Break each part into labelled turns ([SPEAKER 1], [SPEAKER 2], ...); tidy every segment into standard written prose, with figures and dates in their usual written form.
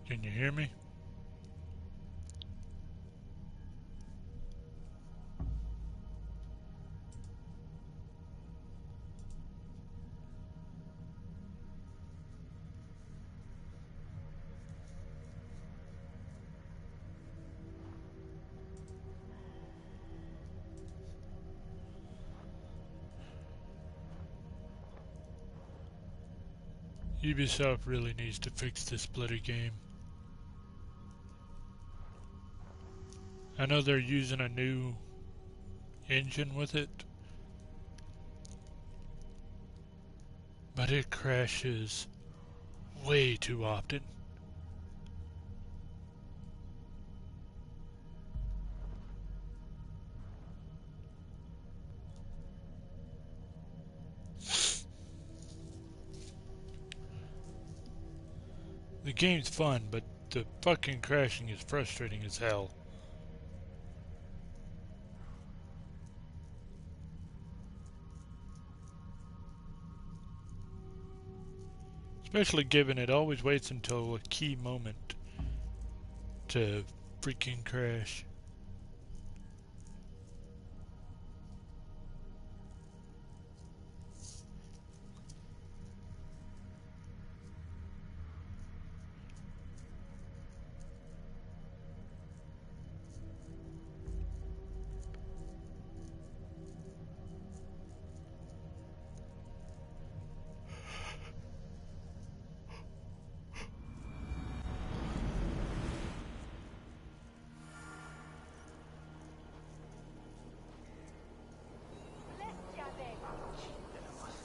[SPEAKER 1] Can you hear me? Ubisoft really needs to fix this bloody game. I know they're using a new engine with it, but it crashes way too often. The game's fun, but the fucking crashing is frustrating as hell. Especially given it always waits until a key moment to freaking crash.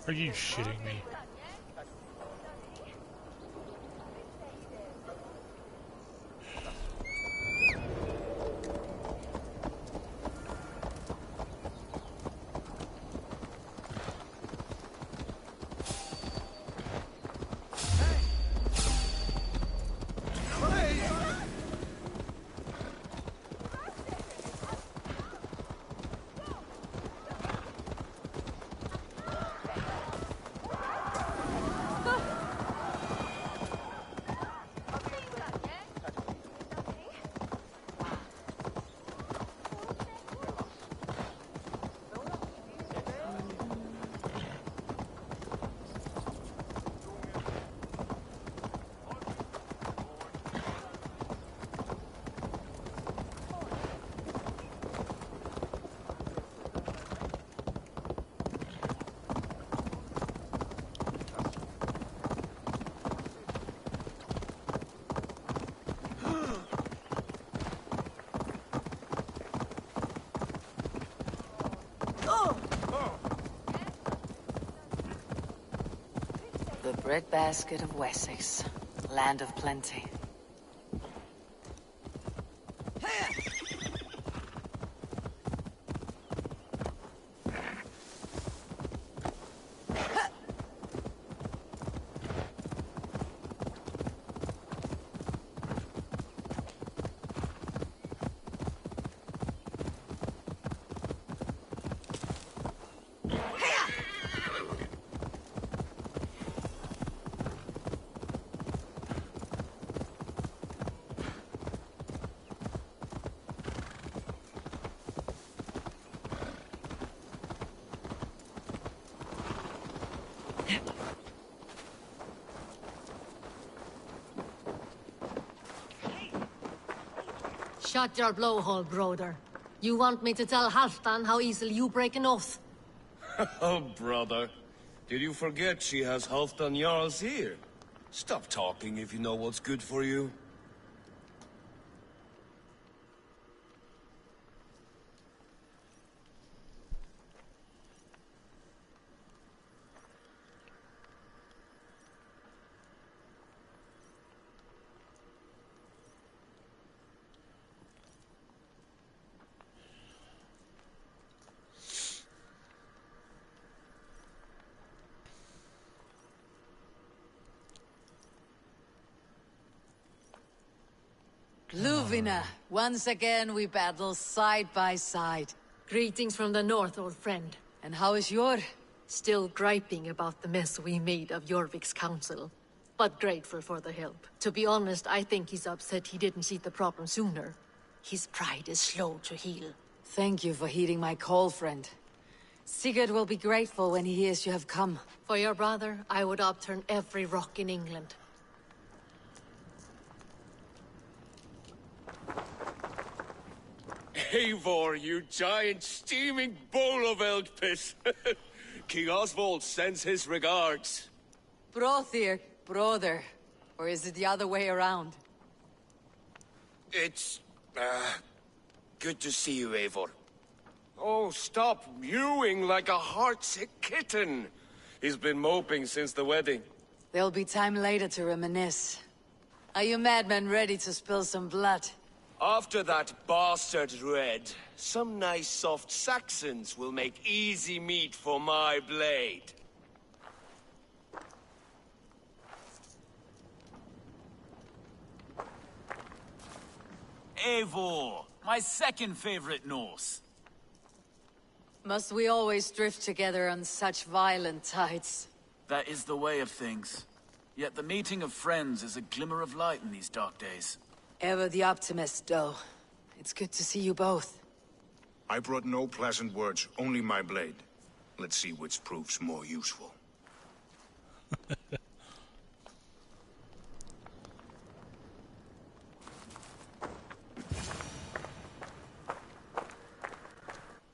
[SPEAKER 1] Are you shitting me?
[SPEAKER 2] The breadbasket of Wessex, land of plenty.
[SPEAKER 3] Shut your blowhole, brother. You want me to tell Halfdan how easily you break an oath?
[SPEAKER 4] Oh, brother. Did you forget she has Halfdan Jarls here? Stop talking if you know what's good for you.
[SPEAKER 2] Luvina, once again we battle side by side.
[SPEAKER 3] Greetings from the north, old friend.
[SPEAKER 2] And how is your...
[SPEAKER 3] Still griping about the mess we made of Jorvik's council. but grateful for the help. To be honest, I think he's upset he didn't see the problem sooner. His pride is slow to heal.
[SPEAKER 2] Thank you for heeding my call, friend. Sigurd will be grateful when he hears you have come.
[SPEAKER 3] For your brother, I would upturn every rock in England.
[SPEAKER 4] Eivor, you giant steaming bowl of elk piss. King Oswald sends his regards.
[SPEAKER 2] Brothir, brother. Or is it the other way around?
[SPEAKER 4] It's, good to see you, Eivor. Oh, stop mewing like a heartsick kitten. He's been moping since the wedding.
[SPEAKER 2] There'll be time later to reminisce. Are you madmen ready to spill some blood?
[SPEAKER 4] After that bastard Red, some nice soft Saxons will make easy meat for my blade.
[SPEAKER 5] Eivor, my second favorite Norse.
[SPEAKER 2] Must we always drift together on such violent tides?
[SPEAKER 5] That is the way of things. Yet the meeting of friends is a glimmer of light in these dark days.
[SPEAKER 2] Ever the optimist, though. It's good to see you both.
[SPEAKER 6] I brought no pleasant words, only my blade. Let's see which proves more useful.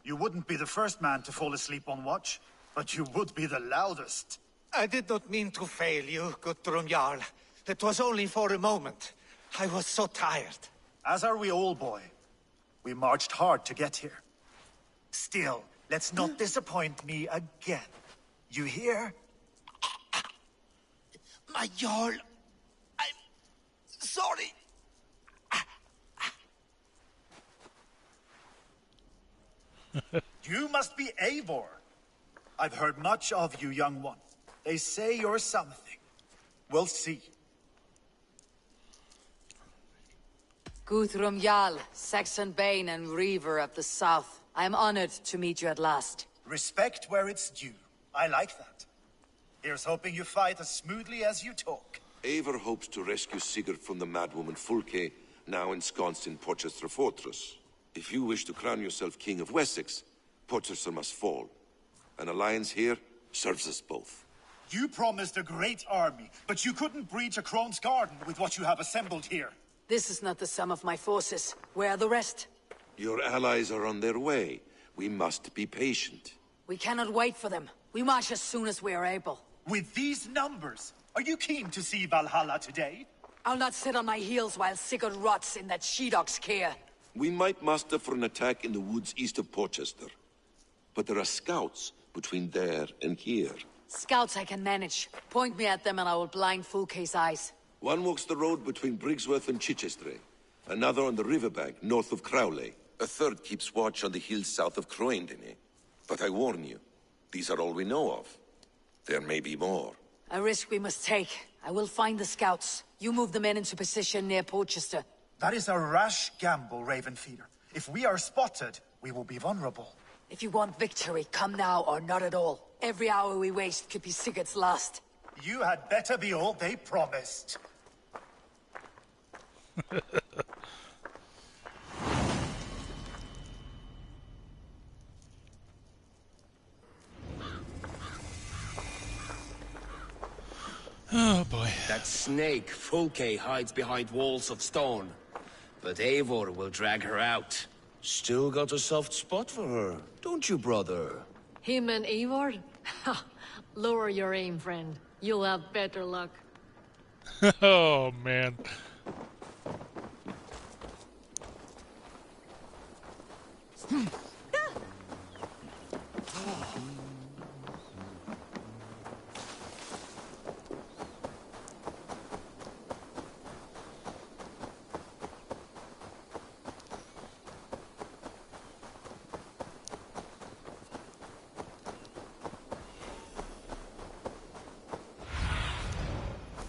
[SPEAKER 7] You wouldn't be the first man to fall asleep on watch, but you would be the loudest.
[SPEAKER 8] I did not mean to fail you, Guthrum Jarl. It was only for a moment. I was so tired.
[SPEAKER 7] As are we all, boy. We marched hard to get here. Still, let's not disappoint me again. You hear?
[SPEAKER 8] My Jarl, I'm sorry.
[SPEAKER 7] You must be Eivor. I've heard much of you, young one. They say you're something. We'll see.
[SPEAKER 2] Guthrum Jarl, Saxon Bane and Reaver of the South. I am honored to meet you at last.
[SPEAKER 7] Respect where it's due. I like that. Here's hoping you fight as smoothly as you talk.
[SPEAKER 9] Eivor hopes to rescue Sigurd from the madwoman Fulke, now ensconced in Porchester Fortress. If you wish to crown yourself King of Wessex, Porchester must fall. An alliance here serves us both.
[SPEAKER 7] You promised a great army, but you couldn't breach a Crone's garden with what you have assembled here.
[SPEAKER 2] This is not the sum of my forces. Where are the rest?
[SPEAKER 9] Your allies are on their way. We must be patient.
[SPEAKER 2] We cannot wait for them. We march as soon as we are able.
[SPEAKER 7] With these numbers, are you keen to see Valhalla today?
[SPEAKER 2] I'll not sit on my heels while Sigurd rots in that she-dog's care.
[SPEAKER 9] We might muster for an attack in the woods east of Porchester. But there are scouts between there and here.
[SPEAKER 2] Scouts I can manage. Point me at them and I will blind Fulke's eyes.
[SPEAKER 9] One walks the road between Briggsworth and Chichester. Another on the riverbank north of Crowley. A third keeps watch on the hills south of Croendene. But I warn you, these are all we know of. There may be more.
[SPEAKER 2] A risk we must take. I will find the scouts. You move the men into position near Porchester.
[SPEAKER 7] That is a rash gamble, Ravenfeeder. If we are spotted, we will be vulnerable.
[SPEAKER 2] If you want victory, come now or not at all. Every hour we waste could be Sigurd's last.
[SPEAKER 7] You had better be all they promised.
[SPEAKER 1] Oh boy.
[SPEAKER 4] That snake, Fulke, hides behind walls of stone. But Eivor will drag her out. Still got a soft spot for her, don't you, brother?
[SPEAKER 3] Him and Eivor? Ha! Lower your aim, friend. You'll have better luck.
[SPEAKER 1] Oh man.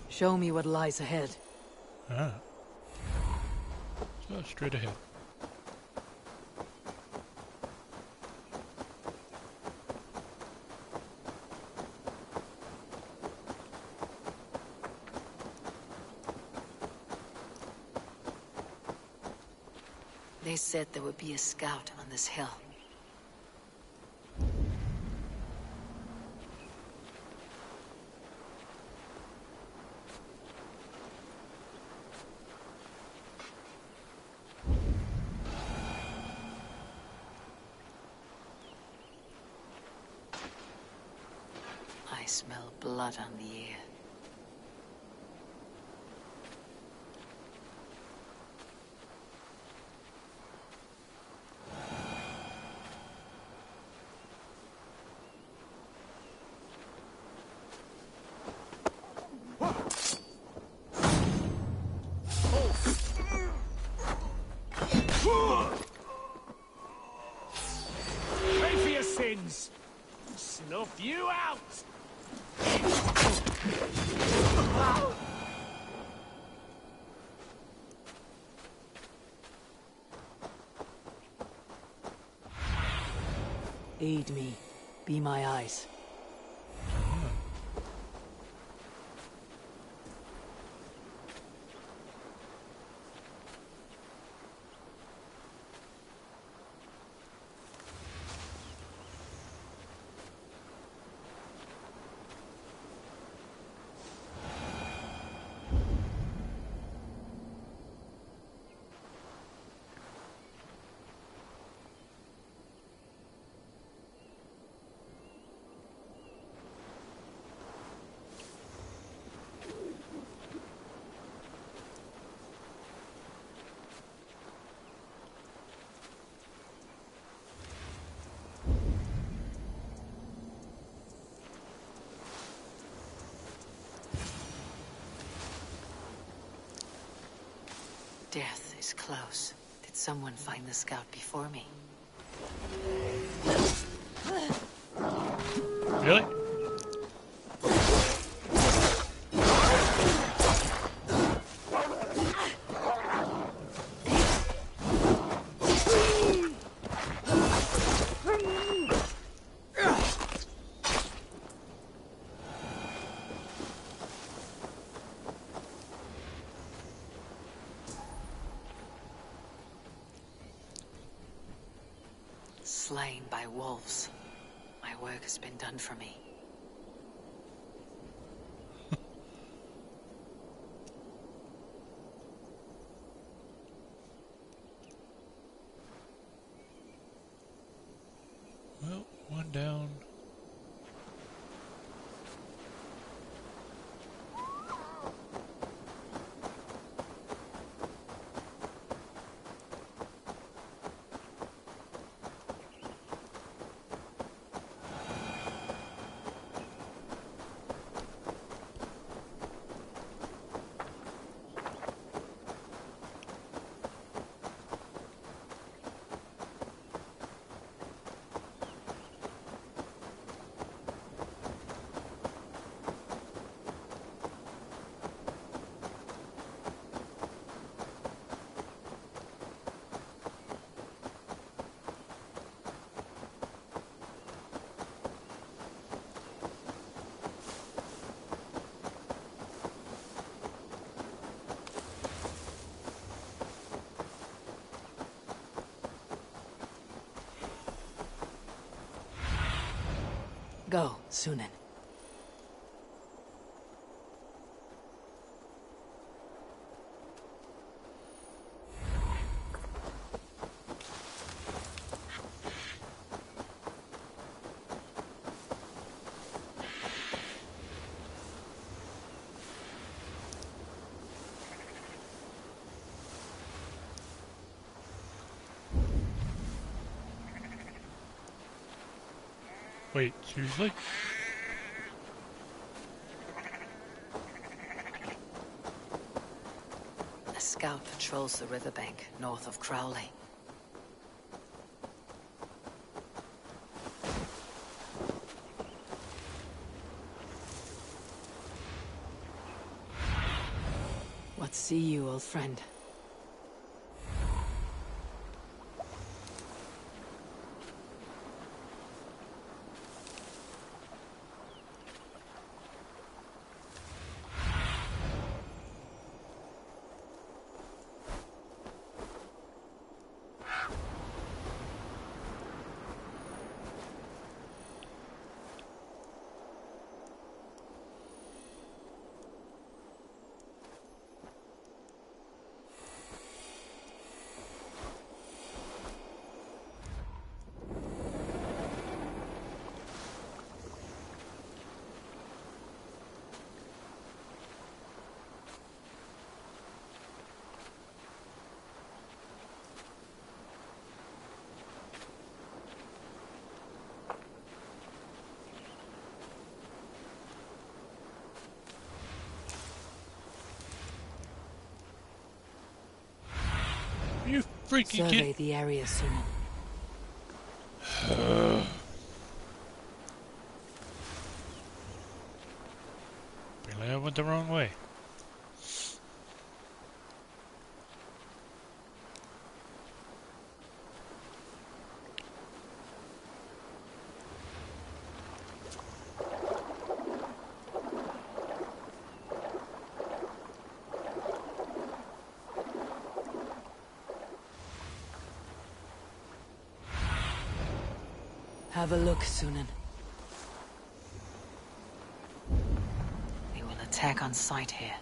[SPEAKER 2] Show me what lies ahead.
[SPEAKER 1] Ah. So straight ahead.
[SPEAKER 2] They said there would be a scout on this hill. I smell blood on the air.
[SPEAKER 10] Pay for your sins! Snuff you out!
[SPEAKER 2] Aid me. Be my eyes. Death is close. Did someone find the scout before me?
[SPEAKER 1] Really?
[SPEAKER 2] Slain by wolves. My work has been done for me.
[SPEAKER 1] Well, one down.
[SPEAKER 2] Go, Sunan.
[SPEAKER 1] Wait, seriously?
[SPEAKER 2] A scout patrols the riverbank north of Crowley. What see you, old friend?
[SPEAKER 1] freaking
[SPEAKER 2] Survey
[SPEAKER 1] kid.
[SPEAKER 2] the area soon.
[SPEAKER 1] Apparently I went the wrong way.
[SPEAKER 2] Have a look, Sunan. They will attack on sight here.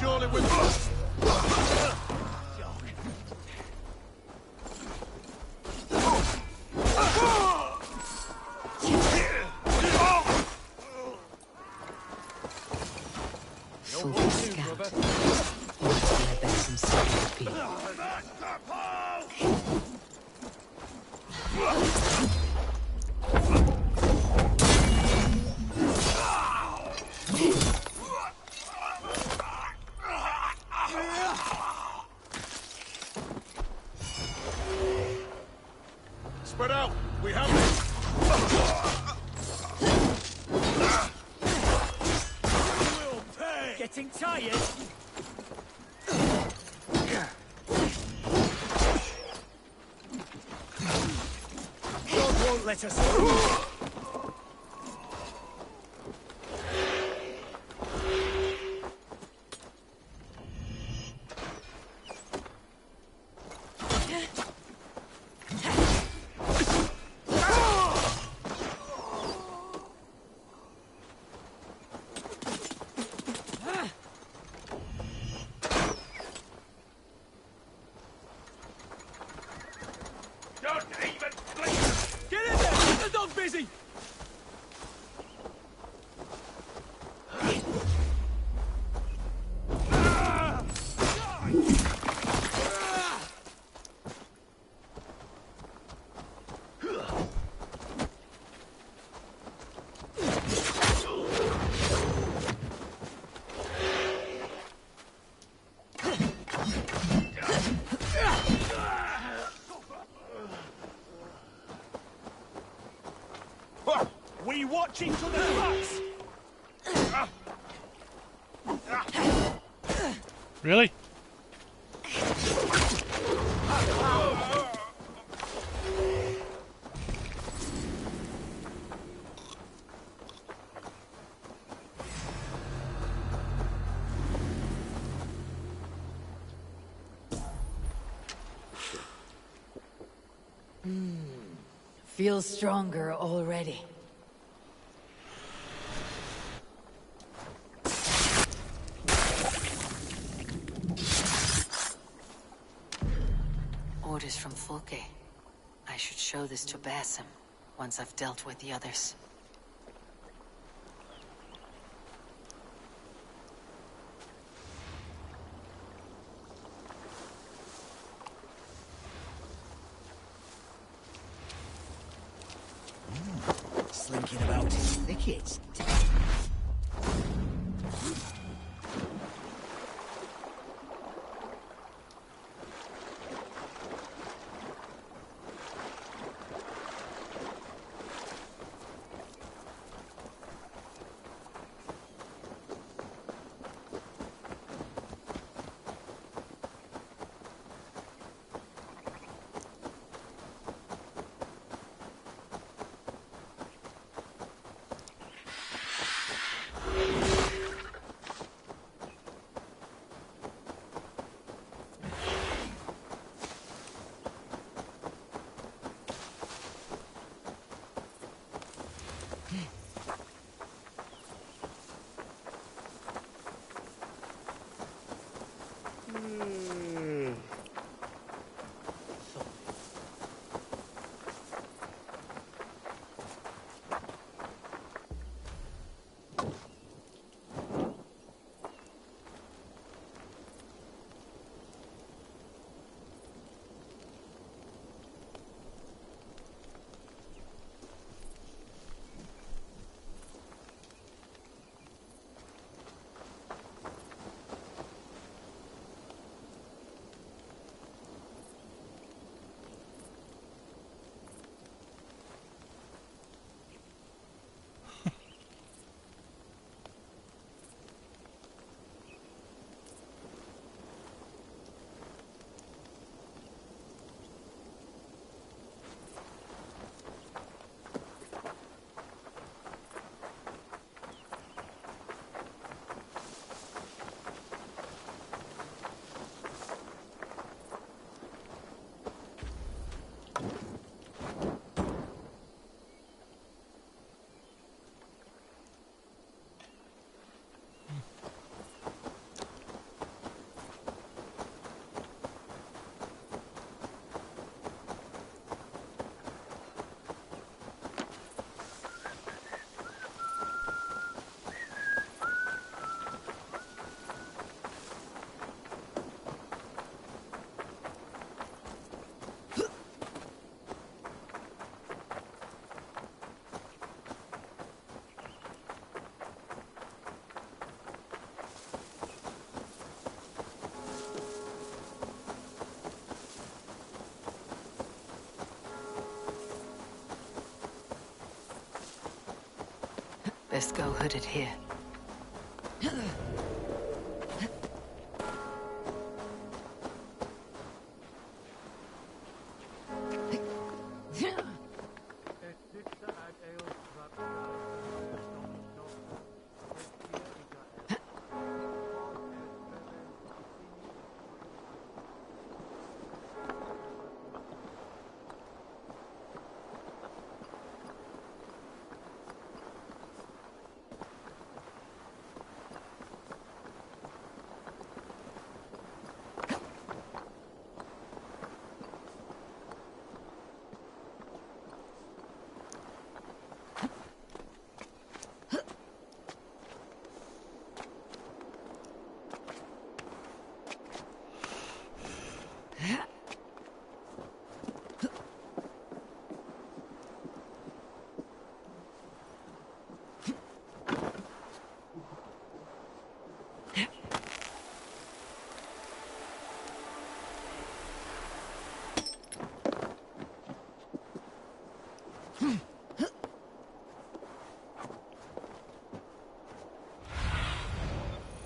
[SPEAKER 6] Surely with us.
[SPEAKER 2] Full scout. Let's let back some secret people.
[SPEAKER 6] Spread out. We have this.
[SPEAKER 10] Getting tired? God won't let us through. Busy! We watching to the butts!
[SPEAKER 1] Really?
[SPEAKER 2] Feel stronger already. Orders from Fulke. I should show this to Basim once I've dealt with the others. It's best go hooded here.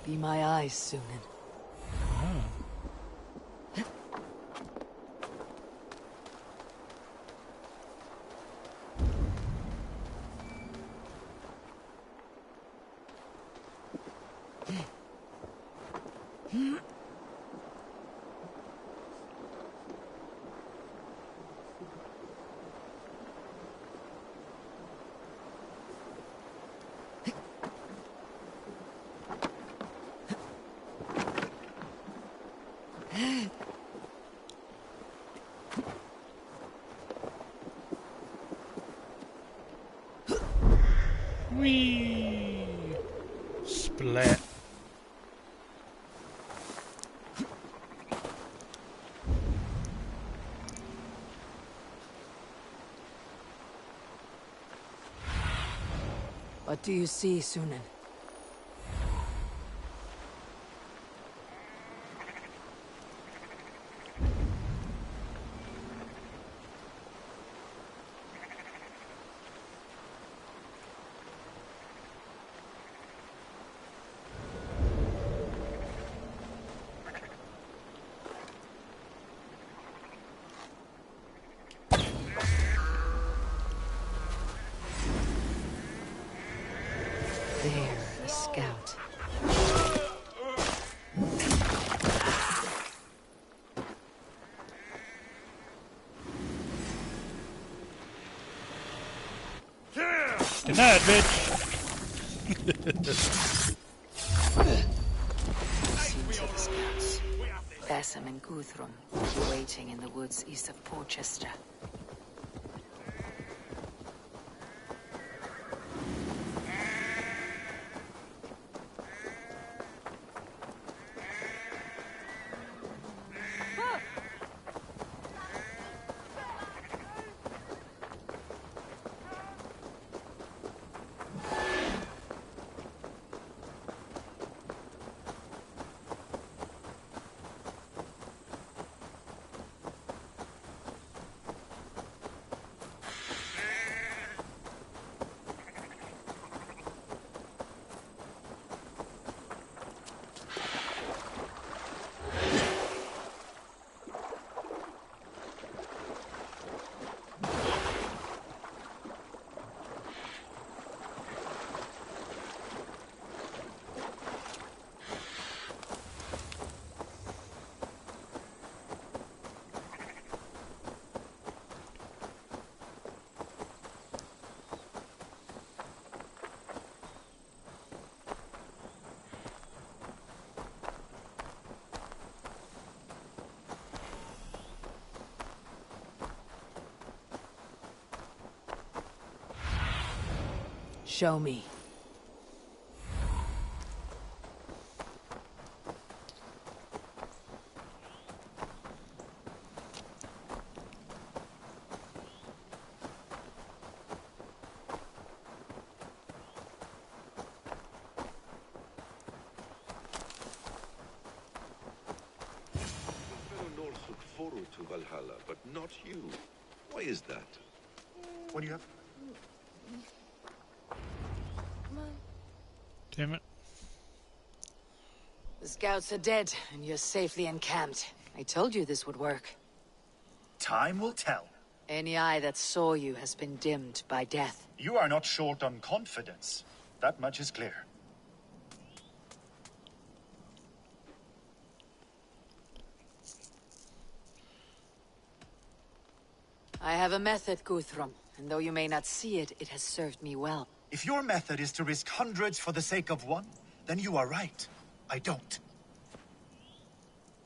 [SPEAKER 2] Be my eyes, Sunan.
[SPEAKER 1] Whee! Splat.
[SPEAKER 2] What do you see, Sunan? There, a scout.
[SPEAKER 1] Denied, bitch.
[SPEAKER 2] Seen to the scouts. Bassam and Guthrum will be waiting in the woods east of Porchester. Show me.
[SPEAKER 9] Look forward to Valhalla, but not you. Why is that?
[SPEAKER 7] What do you have?
[SPEAKER 1] Damn it.
[SPEAKER 2] The scouts are dead, and you're safely encamped. I told you this would work.
[SPEAKER 7] Time will tell.
[SPEAKER 2] Any eye that saw you has been dimmed by death.
[SPEAKER 7] You are not short on confidence. That much is clear.
[SPEAKER 2] I have a method, Guthrum, and though you may not see it, it has served me well.
[SPEAKER 7] If your method is to risk hundreds for the sake of one, then you are right. I don't.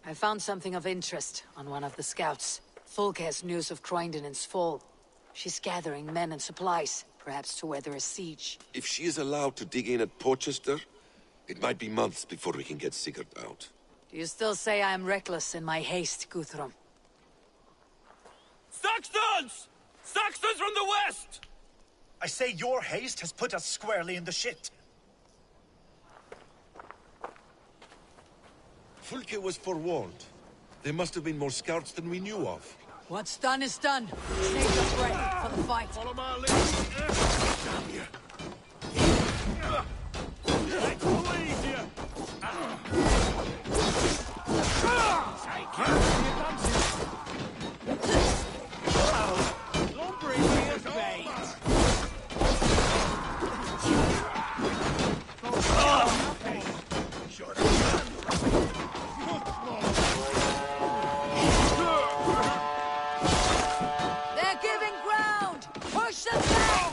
[SPEAKER 2] I found something of interest on one of the scouts. Fulke has news of Croydon's fall. She's gathering men and supplies, perhaps to weather a siege.
[SPEAKER 9] If she is allowed to dig in at Porchester, it might be months before we can get Sigurd out.
[SPEAKER 2] Do you still say I am reckless in my haste, Guthrum?
[SPEAKER 11] Saxons! Saxons from the west!
[SPEAKER 7] I say your haste has put us squarely in the shit.
[SPEAKER 9] Fulke was forewarned. There must have been more scouts than we knew of.
[SPEAKER 2] What's done is done. Save us ready for the fight.
[SPEAKER 11] Follow my lead! Damn you! Let's lead you! Lumbering here's bait!
[SPEAKER 2] They're giving ground! Push them back!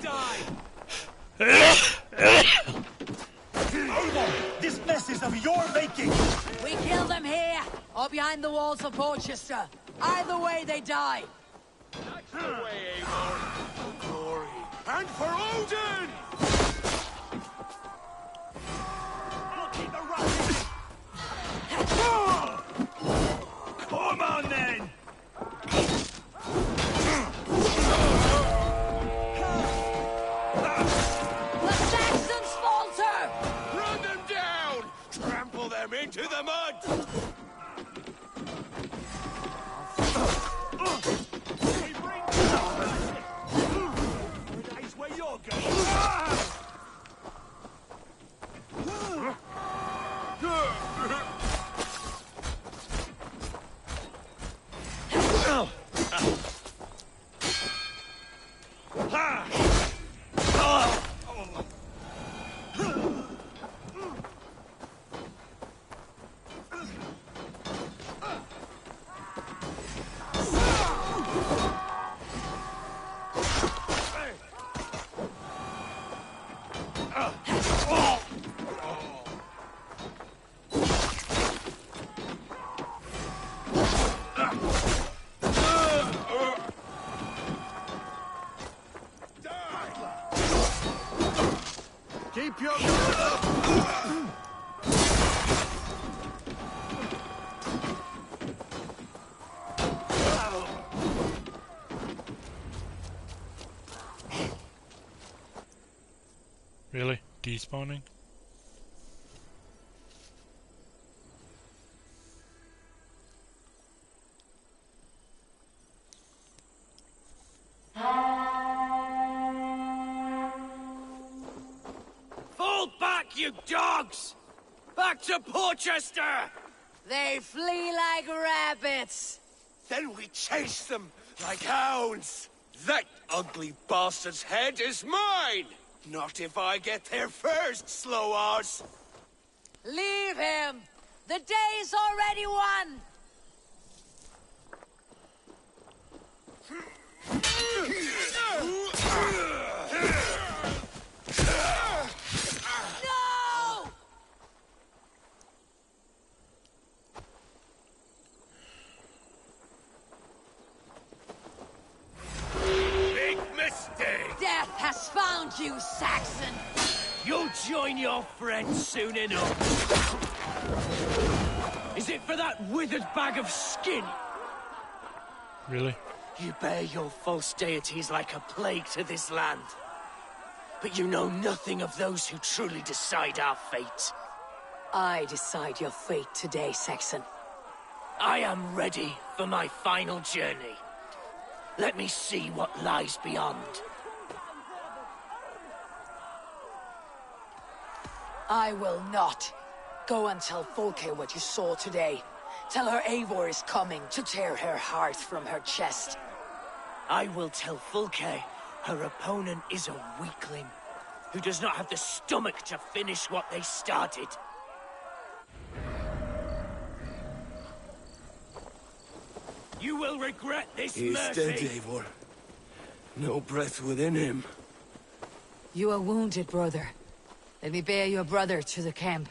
[SPEAKER 11] die!
[SPEAKER 7] Eivor, this mess is of your making!
[SPEAKER 2] We kill them here, or behind the walls of Porchester. Either way, they die.
[SPEAKER 11] That's the way, Eivor. For glory. And for Odin! I'll keep the rush! Come on, then!
[SPEAKER 2] The Saxons falter!
[SPEAKER 11] Run them down! Trample them into the mud! Nice where you're going. Keep your...
[SPEAKER 1] Really? Despawning?
[SPEAKER 11] Fall back, you dogs! Back to Porchester!
[SPEAKER 2] They flee like rabbits.
[SPEAKER 11] Then we chase them like hounds. That ugly bastard's head is mine! Not if I get there first, slow arse!
[SPEAKER 2] Leave him! The day's already won! No!
[SPEAKER 11] Big mistake!
[SPEAKER 2] Death has found you, Saxon!
[SPEAKER 11] You'll join your friends soon enough. Is it for that withered bag of skin?
[SPEAKER 1] Really?
[SPEAKER 11] You bear your false deities like a plague to this land. But you know nothing of those who truly decide our fate.
[SPEAKER 2] I decide your fate today, Saxon.
[SPEAKER 11] I am ready for my final journey. Let me see what lies beyond.
[SPEAKER 2] I will not. Go and tell Folke what you saw today. Tell her Eivor is coming to tear her heart from her chest.
[SPEAKER 11] I will tell Fulke her opponent is a weakling who does not have the stomach to finish what they started. You will regret this
[SPEAKER 12] He's
[SPEAKER 11] mercy.
[SPEAKER 12] dead, Eivor. No breath within him.
[SPEAKER 2] You are wounded, brother. Let me bear your brother to the camp.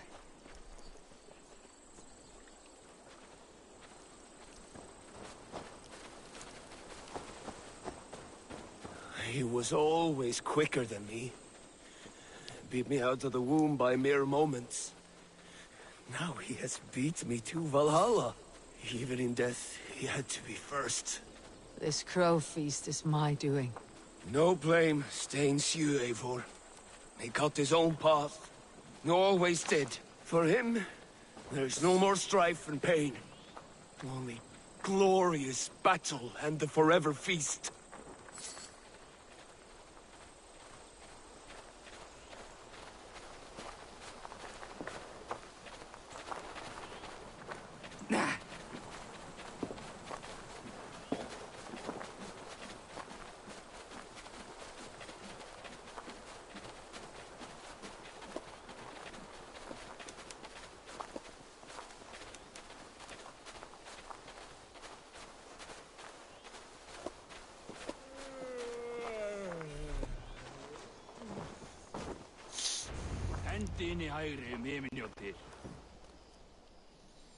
[SPEAKER 12] He was always quicker than me. Beat me out of the womb by mere moments. Now he has beat me to Valhalla. Even in death, he had to be first.
[SPEAKER 2] This crow feast is my doing.
[SPEAKER 12] No blame stains you, Eivor. He cut his own path. Always did. For him, there's no more strife and pain. Only glorious battle and the forever feast.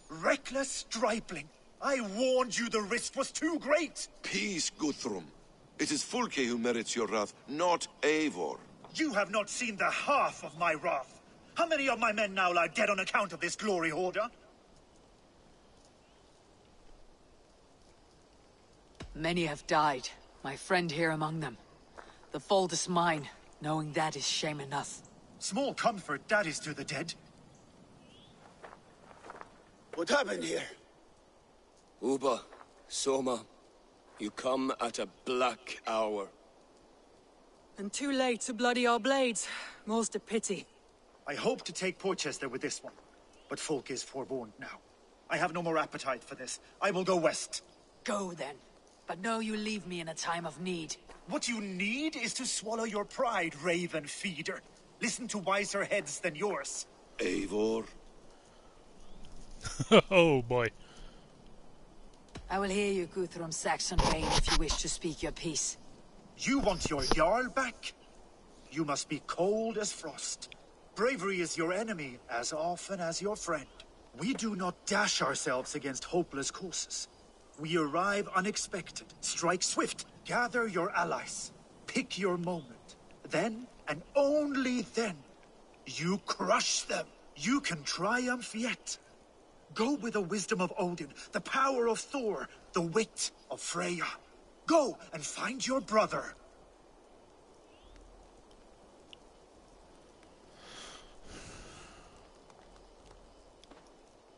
[SPEAKER 7] Reckless stripling! I warned you the risk was too great!
[SPEAKER 9] Peace, Guthrum. It is Fulke who merits your wrath, not Eivor.
[SPEAKER 7] You have not seen the half of my wrath. How many of my men now lie dead on account of this glory hoarder?
[SPEAKER 2] Many have died, my friend here among them. The fault is mine, knowing that is shame enough.
[SPEAKER 7] Small comfort that is to the dead.
[SPEAKER 12] What happened here? Uba, Soma, you come at a black hour.
[SPEAKER 13] And too late to bloody our blades. More's the pity.
[SPEAKER 7] I hope to take Porchester with this one, but Folk is forewarned now. I have no more appetite for this. I will go west.
[SPEAKER 2] Go then, but know you leave me in a time of need.
[SPEAKER 7] What you need is to swallow your pride, raven feeder. Listen to wiser heads than yours.
[SPEAKER 9] Eivor?
[SPEAKER 1] Oh boy.
[SPEAKER 2] I will hear you, Guthrum Saxon Bane, if you wish to speak your piece.
[SPEAKER 7] You want your Jarl back? You must be cold as frost. Bravery is your enemy as often as your friend. We do not dash ourselves against hopeless courses. We arrive unexpected, strike swift, gather your allies, pick your moment. Then, and only then, you crush them. You can triumph yet. Go with the wisdom of Odin, the power of Thor, the wit of Freya. Go and find your brother.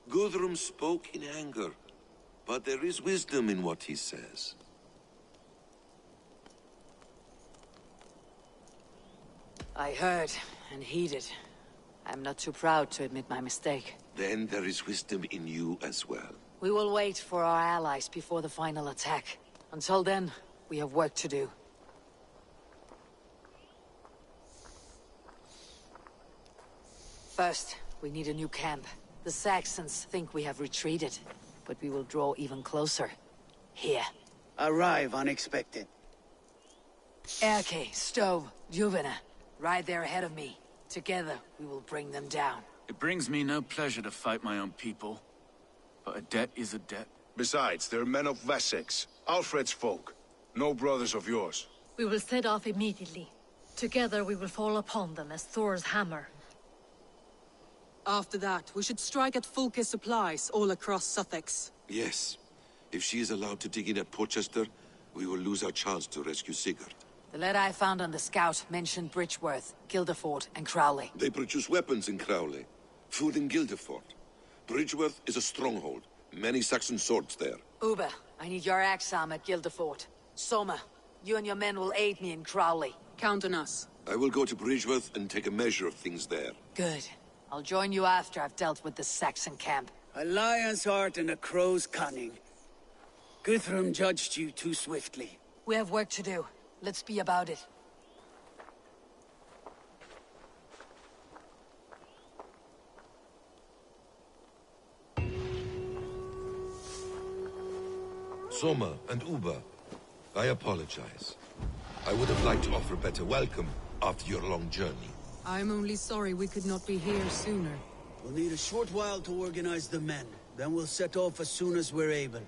[SPEAKER 9] Guthrum spoke in anger, but there is wisdom in what he says.
[SPEAKER 2] I heard and heeded. I'm not too proud to admit my mistake.
[SPEAKER 9] Then there is wisdom in you as well.
[SPEAKER 2] We will wait for our allies before the final attack. Until then, we have work to do. First, we need a new camp. The Saxons think we have retreated, but we will draw even closer. Here.
[SPEAKER 14] Arrive unexpected.
[SPEAKER 2] Erke, Stove, Juvena. Right there ahead of me. Together, we will bring them down.
[SPEAKER 5] It brings me no pleasure to fight my own people. But a debt is a debt.
[SPEAKER 6] Besides, they're men of Wessex, Alfred's folk. No brothers of yours.
[SPEAKER 3] We will set off immediately. Together we will fall upon them as Thor's hammer.
[SPEAKER 13] After that, we should strike at Fulke's supplies all across Sussex.
[SPEAKER 9] Yes. If she is allowed to dig in at Porchester, we will lose our chance to rescue Sigurd.
[SPEAKER 2] The letter I found on the scout mentioned Bridgeworth, Guildeford, and Crowley.
[SPEAKER 9] They produce weapons in Crowley. Food in Guildeford. Bridgeworth is a stronghold. Many Saxon swords there.
[SPEAKER 2] Uber, I need your axe arm at Guildeford. Soma, you and your men will aid me in Crowley.
[SPEAKER 13] Count on us.
[SPEAKER 9] I will go to Bridgeworth and take a measure of things there.
[SPEAKER 2] Good. I'll join you after I've dealt with the Saxon camp.
[SPEAKER 14] A lion's heart and a crow's cunning. Guthrum judged you too swiftly.
[SPEAKER 2] We have work to do. Let's be about it.
[SPEAKER 9] Soma and Uba, I apologize. I would have liked to offer a better welcome after your long journey.
[SPEAKER 13] I'm only sorry we could not be here sooner.
[SPEAKER 14] We'll need a short while to organize the men. Then we'll set off as soon as we're able.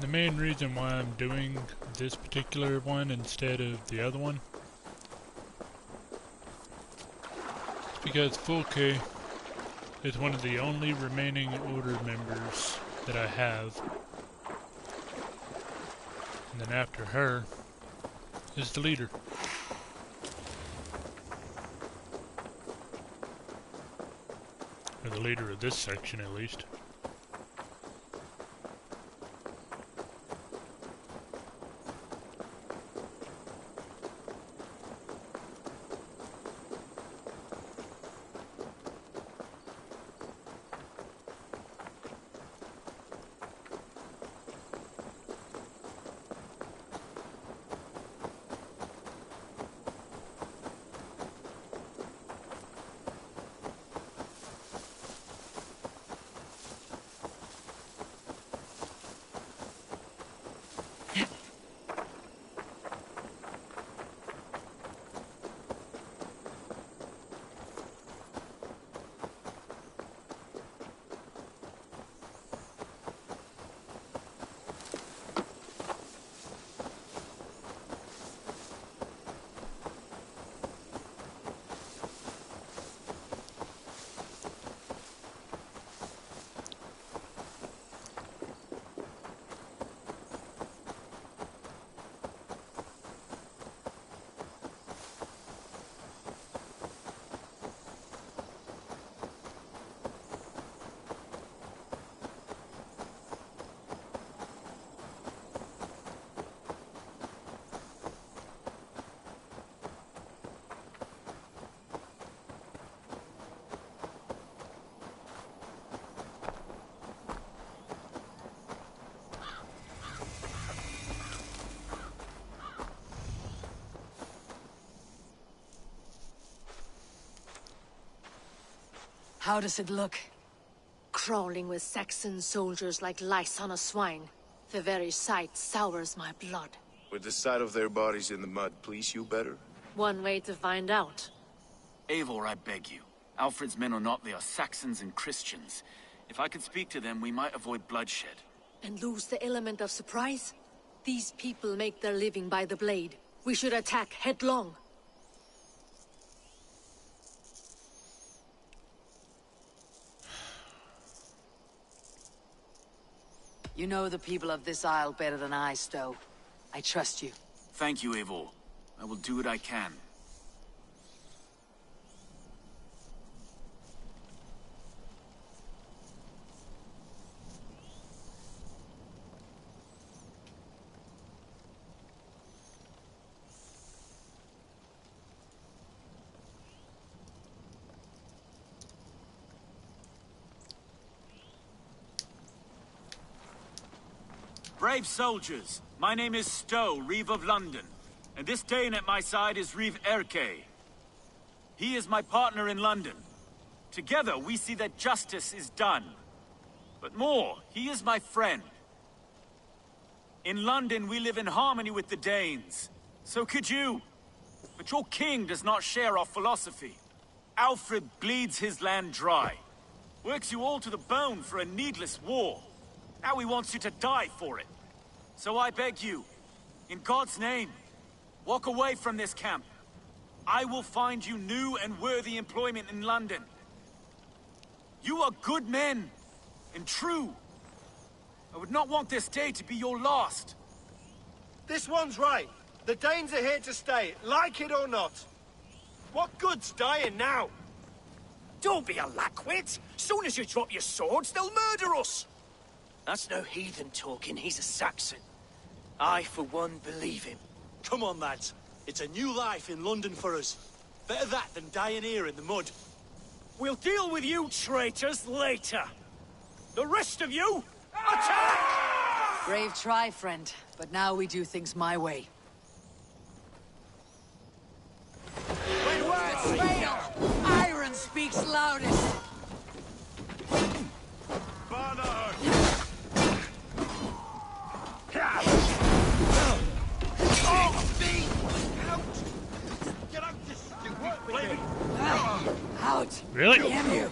[SPEAKER 1] The main reason why I'm doing this particular one instead of the other one is because Fulke is one of the only remaining Order members that I have. And then after her is the leader. Or the leader of this section at least.
[SPEAKER 2] How does it look?
[SPEAKER 3] Crawling with Saxon soldiers like lice on a swine. The very sight sours my blood.
[SPEAKER 6] Would the sight of their bodies in the mud please you better?
[SPEAKER 3] One way to find out.
[SPEAKER 5] Eivor, I beg you. Alfred's men or not, they are Saxons and Christians. If I could speak to them, we might avoid bloodshed.
[SPEAKER 3] And lose the element of surprise? These people make their living by the blade. We should attack headlong.
[SPEAKER 2] You know the people of this isle better than I, Stowe. I trust you.
[SPEAKER 5] Thank you, Eivor. I will do what I can. Brave soldiers, my name is Stowe, Reeve of London, and this Dane at my side is Reeve Erke. He is my partner in London. Together we see that justice is done. But more, he is my friend. In London we live in harmony with the Danes. So could you. But your king does not share our philosophy. Alfred bleeds his land dry. Works you all to the bone for a needless war. Now he wants you to die for it. So I beg you, in God's name, walk away from this camp. I will find you new and worthy employment in London. You are good men, and true. I would not want this day to be your last.
[SPEAKER 11] This one's right. The Danes are here to stay, like it or not. What good's dying now?
[SPEAKER 10] Don't be a lackwit. Soon as you drop your swords, they'll murder us. That's no heathen talking, he's a Saxon. I, for one, believe him.
[SPEAKER 15] Come on, lads. It's a new life in London for us. Better that than dying here in the mud.
[SPEAKER 10] We'll deal with you traitors later. The rest of you, attack!
[SPEAKER 2] Brave try, friend. But now we do things my way. When words fail, iron speaks loudest. Out!
[SPEAKER 1] Really?
[SPEAKER 2] Damn you!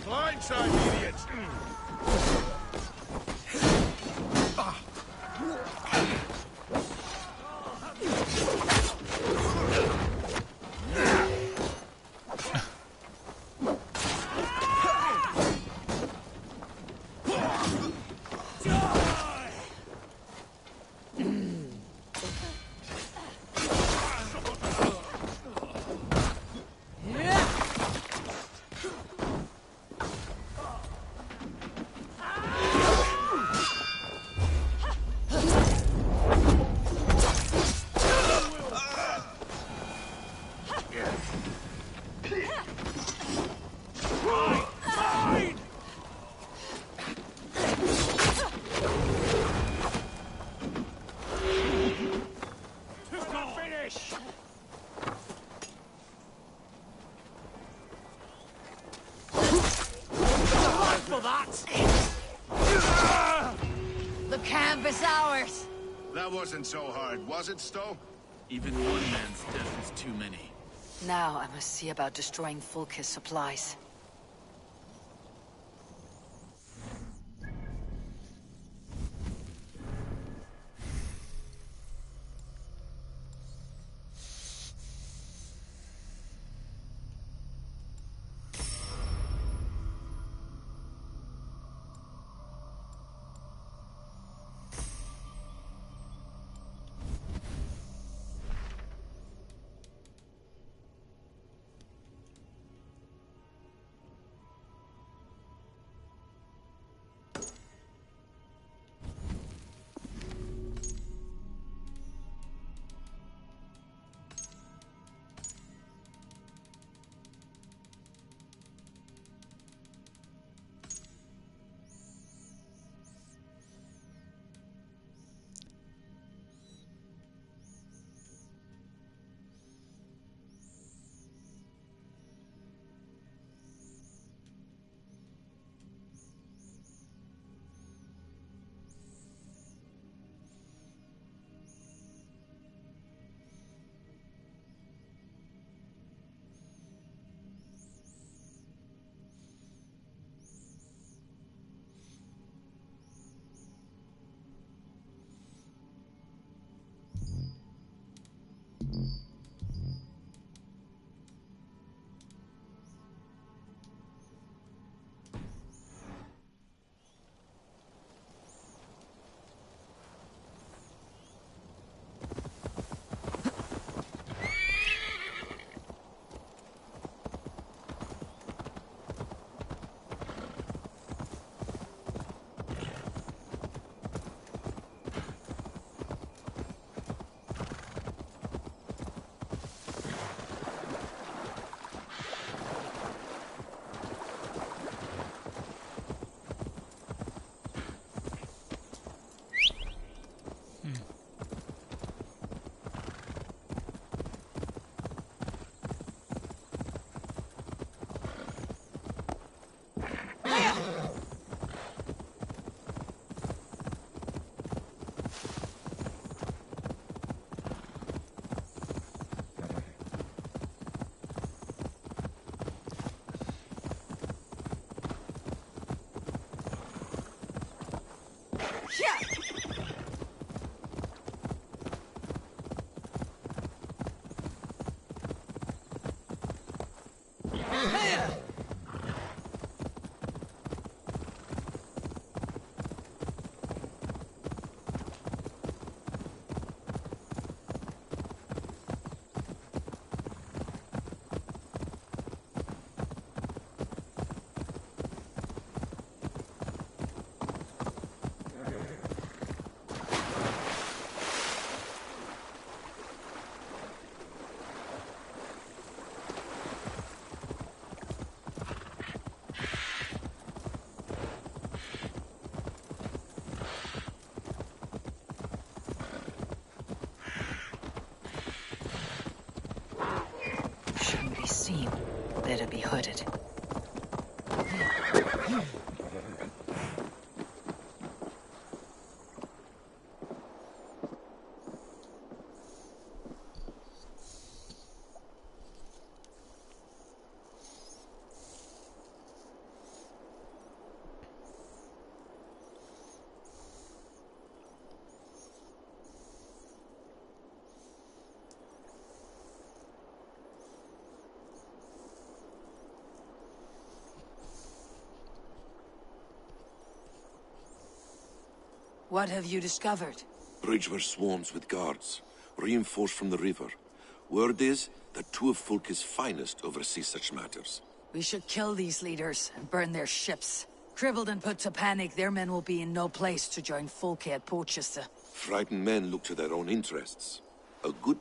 [SPEAKER 6] Blindside, idiots!
[SPEAKER 2] The camp is ours!
[SPEAKER 6] That wasn't so hard, was it, Stowe?
[SPEAKER 5] Even one man's death is too many.
[SPEAKER 2] Now I must see about destroying Fulke's supplies. Shouldn't be seen. Better be hooded. What have you discovered?
[SPEAKER 9] Bridge were swarms with guards, reinforced from the river. Word is that two of Fulke's finest oversee such matters.
[SPEAKER 2] We should kill these leaders and burn their ships. Crippled and put to panic, their men will be in no place to join Fulke at Porchester.
[SPEAKER 9] Frightened men look to their own interests. A good